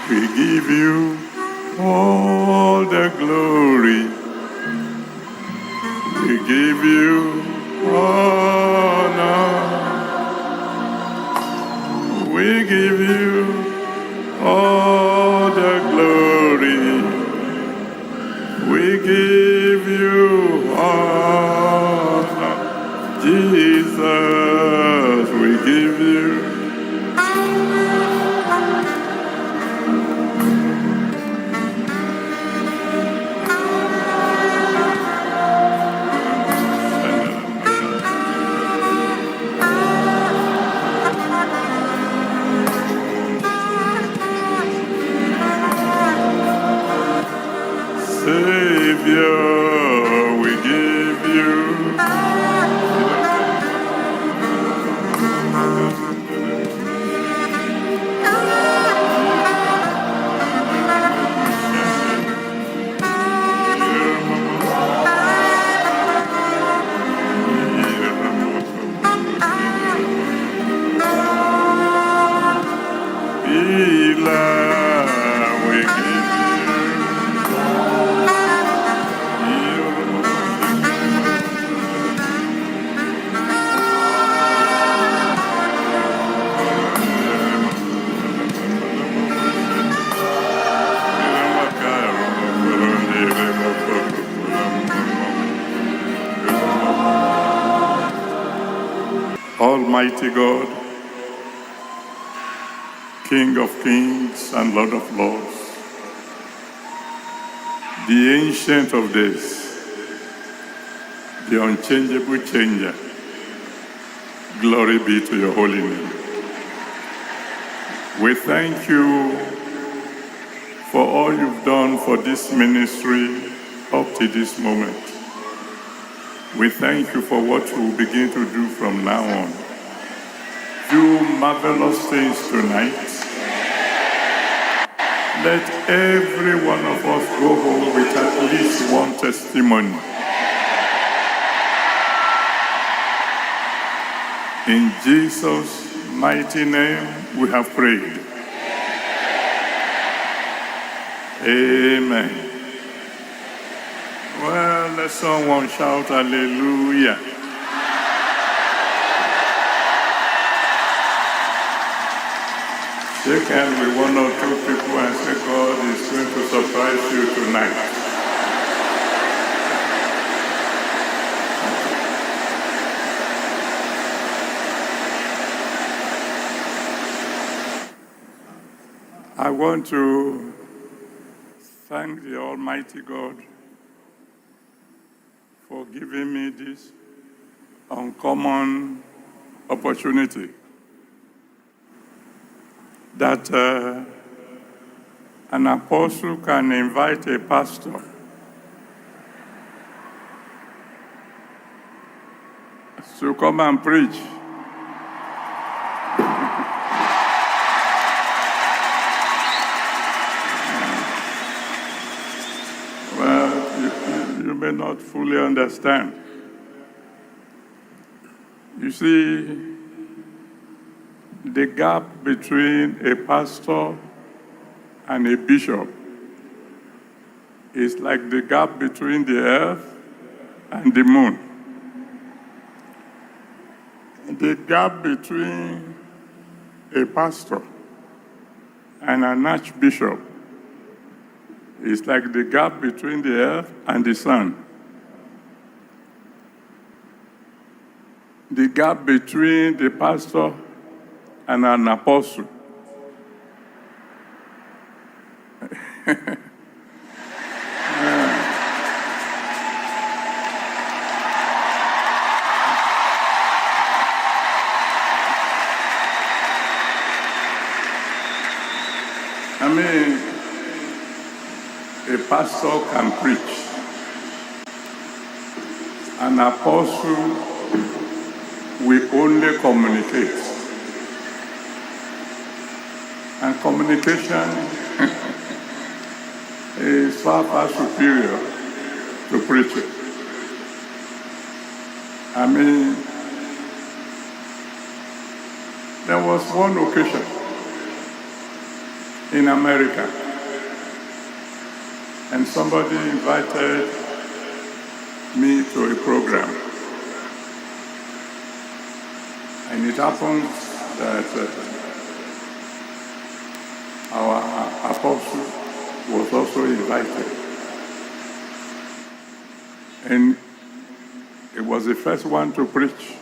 We give you all the glory. We give you honor. We give you all the glory. We give you honor. Jesus, we give you. Savior, we give you. We give Almighty God, King of kings and Lord of lords, the Ancient of days, the unchangeable changer, glory be to your holy name. We thank you for all you've done for this ministry up to this moment. We thank you for what you will begin to do from now on. Do marvelous things tonight. Let every one of us go home with at least one testimony. In Jesus' mighty name, we have prayed. Amen. Well, let someone shout hallelujah. Shake hands with one or two people and say, God is going to surprise you tonight. I want to thank the Almighty God for giving me this uncommon opportunity that an apostle can invite a pastor to come and preach. Well, you may not fully understand. You see, the gap between a pastor and a bishop is like the gap between the earth and the moon. The gap between a pastor and an archbishop is like the gap between the earth and the sun. The gap between the pastor and an apostle. I mean, a pastor can preach. An apostle will only communicate. And communication is far, far superior to preaching. I mean, there was one occasion in America, and somebody invited me to a program. And it happens that our apostle was also invited. And he was the first one to preach.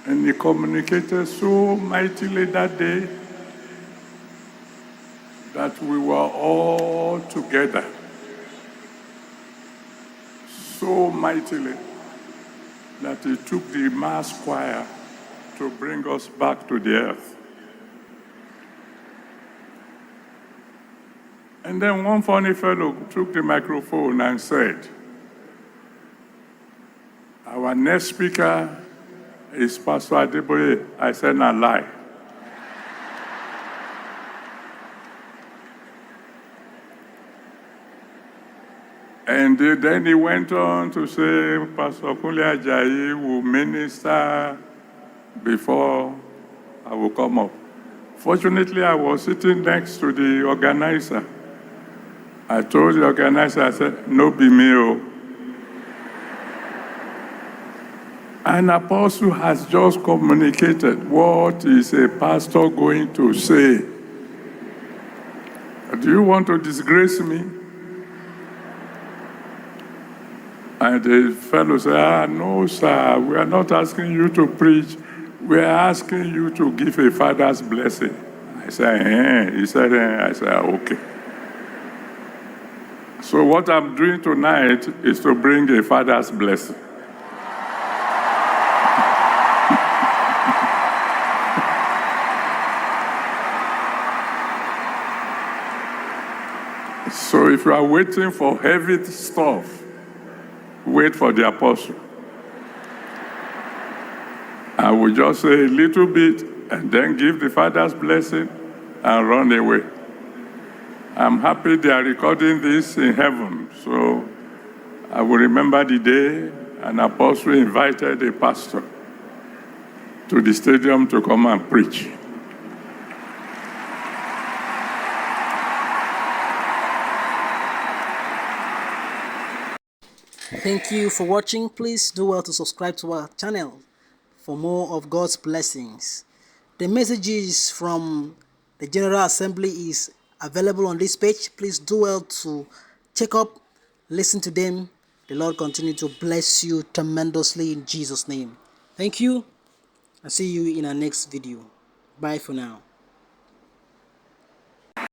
And he communicated so mightily that day that we were all together. So mightily that he took the mass choir to bring us back to the earth. And then one funny fellow took the microphone and said, "Our next speaker is Pastor Adeboye." I said, "No lie." And then he went on to say, "Pastor Kunle Ajayi will minister before I will come up." Fortunately, I was sitting next to the organizer. I told the organizer, I said, "No be me, oh. An apostle has just communicated what is a pastor going to say. Do you want to disgrace me?" And the fellow said, "No, sir, we are not asking you to preach. We are asking you to give a father's blessing." I said, "Eh?" He said, "Eh." I said, "Okay." So what I'm doing tonight is to bring a father's blessing. So if you are waiting for heavy stuff, wait for the apostle. I will just say a little bit and then give the father's blessing and run away. I'm happy they are recording this in heaven, so I will remember the day an apostle invited a pastor to the stadium to come and preach. Thank you for watching. Please do well to subscribe to our channel for more of God's blessings. The messages from the General Assembly is available on this page. Please do well to check up, listen to them. The Lord continue to bless you tremendously in Jesus' name. Thank you. I'll see you in our next video. Bye for now.